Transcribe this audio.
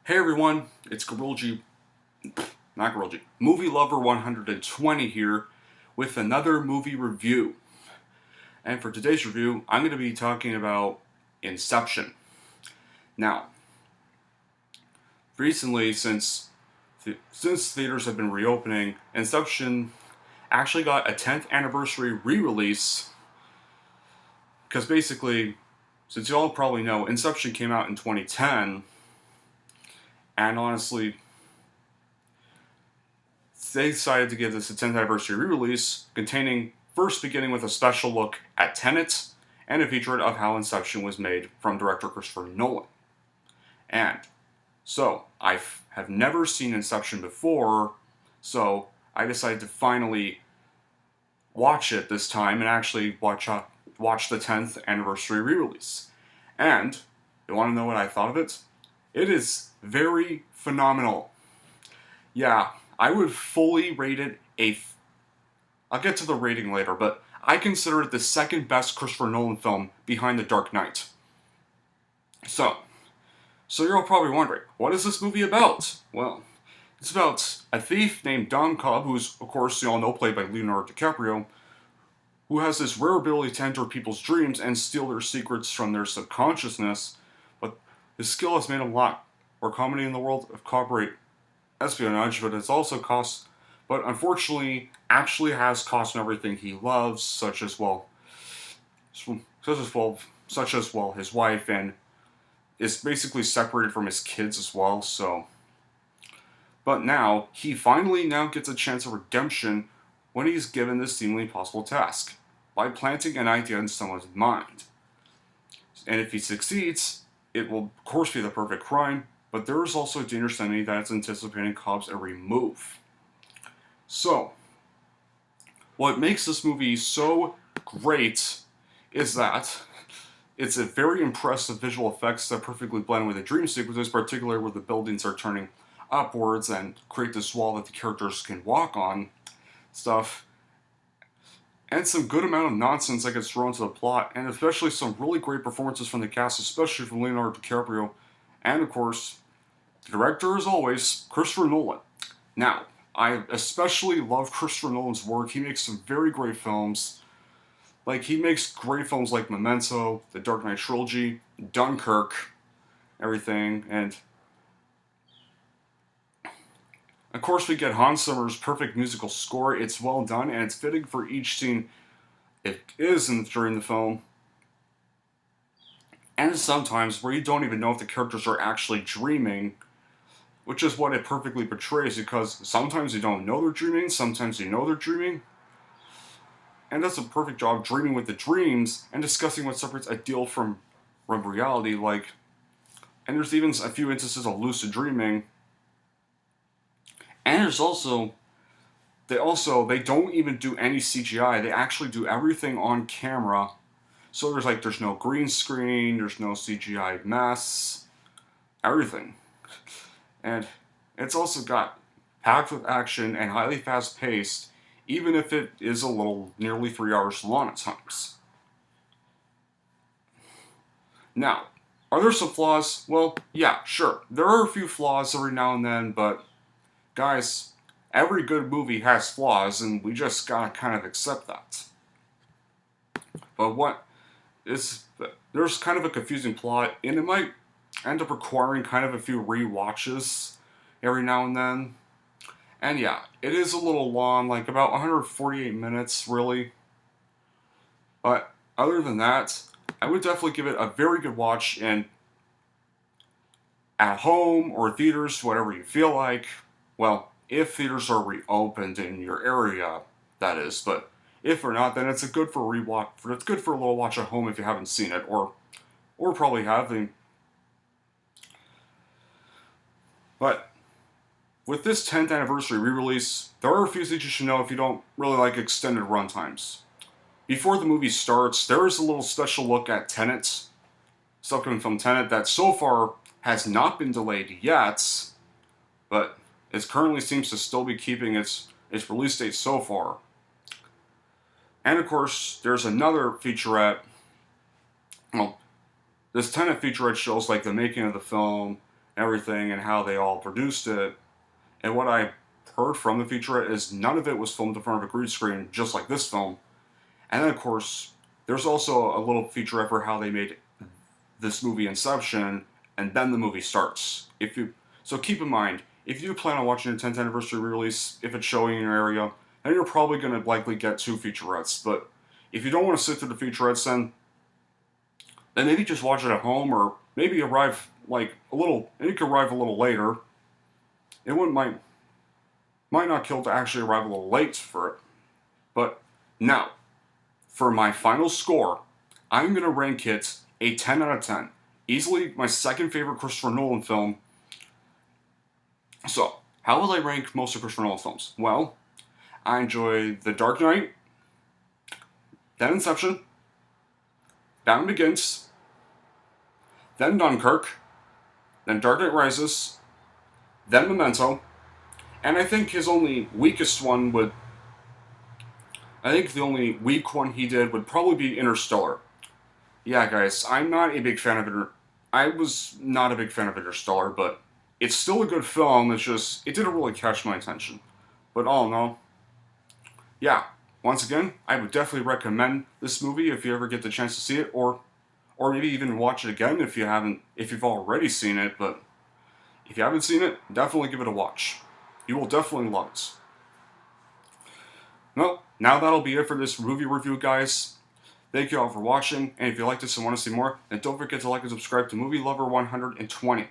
Hey everyone, it's Movie Lover 120 here with another movie review. And for today's review, I'm going to be talking about Inception. Now, recently, since theaters have been reopening, Inception actually got a 10th anniversary re-release because basically, since you all probably know, Inception came out in 2010, and honestly, they decided to give this a 10th anniversary re-release, beginning with a special look at Tenet and a featurette of how Inception was made from director Christopher Nolan. And so, I have never seen Inception before, so I decided to finally watch it this time and actually watch the 10th anniversary re-release. And, you want to know what I thought of it? It is very phenomenal. Yeah, I would fully rate it I'll get to the rating later, but I consider it the second best Christopher Nolan film behind The Dark Knight. So you're all probably wondering, what is this movie about? Well, it's about a thief named Don Cobb, who's, of course, you all know, played by Leonardo DiCaprio, who has this rare ability to enter people's dreams and steal their secrets from their subconsciousness, but his skill has made him a lot more common in the world of corporate espionage, but unfortunately actually has cost him everything he loves, such as his wife, and is basically separated from his kids as well. But now he finally gets a chance of redemption when he's given this seemingly impossible task by planting an idea in someone's mind. And if he succeeds, it will of course be the perfect crime, but there is also a dangerous enemy that is anticipating Cobb's every move. So, what makes this movie so great is that it's a very impressive visual effects that perfectly blend with the dream sequences, particularly where the buildings are turning upwards and create this wall that the characters can walk on, stuff. And some good amount of nonsense that gets thrown into the plot, and especially some really great performances from the cast, especially from Leonardo DiCaprio, and of course, the director, as always, Christopher Nolan. Now, I especially love Christopher Nolan's work. He makes some very great films. He makes great films like Memento, The Dark Knight Trilogy, Dunkirk, everything, and of course we get Hans Zimmer's perfect musical score. It's well done, and it's fitting for each scene it is during the film. And sometimes where you don't even know if the characters are actually dreaming, which is what it perfectly portrays, because sometimes you don't know they're dreaming, sometimes you know they're dreaming, and does a perfect job dreaming with the dreams and discussing what separates ideal from reality, and there's even a few instances of lucid dreaming. And they don't even do any CGI. They actually do everything on camera. So there's no green screen, there's no CGI mess, everything. And it's also got packed with action and highly fast paced, even if it is a little nearly 3 hours long at times. Now, are there some flaws? Well, yeah, sure. There are a few flaws every now and then, but guys, every good movie has flaws, and we just gotta kind of accept that. But there's kind of a confusing plot, and it might end up requiring kind of a few re-watches every now and then. And yeah, it is a little long, about 148 minutes, really. But other than that, I would definitely give it a very good watch at home or theaters, whatever you feel like. Well, if theaters are reopened in your area, that is. But if they're not, then it's good for a rewatch. It's good for a little watch at home if you haven't seen it, or probably have. But with this 10th anniversary re-release, there are a few things you should know if you don't really like extended runtimes. Before the movie starts, there is a little special look at Tenet, stuff coming from Tenet, that so far has not been delayed yet, but it currently seems to still be keeping its release date so far. And of course, there's another featurette. Well, this Tenet featurette shows the making of the film, everything and how they all produced it. And what I heard from the featurette is none of it was filmed in front of a green screen, just like this film. And then, of course, there's also a little featurette for how they made this movie Inception, and then the movie starts. So keep in mind, if you plan on watching your 10th anniversary release, if it's showing in your area, then you're probably going to likely get 2 featurettes. But if you don't want to sit through the featurettes, then maybe just watch it at home, or maybe arrive you could arrive a little later. It might not kill to actually arrive a little late for it. But now, for my final score, I'm going to rank it a 10 out of 10. Easily my second favorite Christopher Nolan film. So, how will I rank most of Christopher Nolan's films? Well, I enjoy The Dark Knight, then Inception, Batman Begins, then Dunkirk, then Dark Knight Rises, then Memento, and I think his only weakest one I think the only weak one he did would probably be Interstellar. Yeah, guys, I was not a big fan of Interstellar, but it's still a good film. It's just, it didn't really catch my attention. But all in all, yeah, once again, I would definitely recommend this movie if you ever get the chance to see it, or maybe even watch it again if you've already seen it. But if you haven't seen it, definitely give it a watch. You will definitely love it. Well, now that'll be it for this movie review, guys. Thank you all for watching, and if you like this and want to see more, then don't forget to like and subscribe to Movie Lover 120.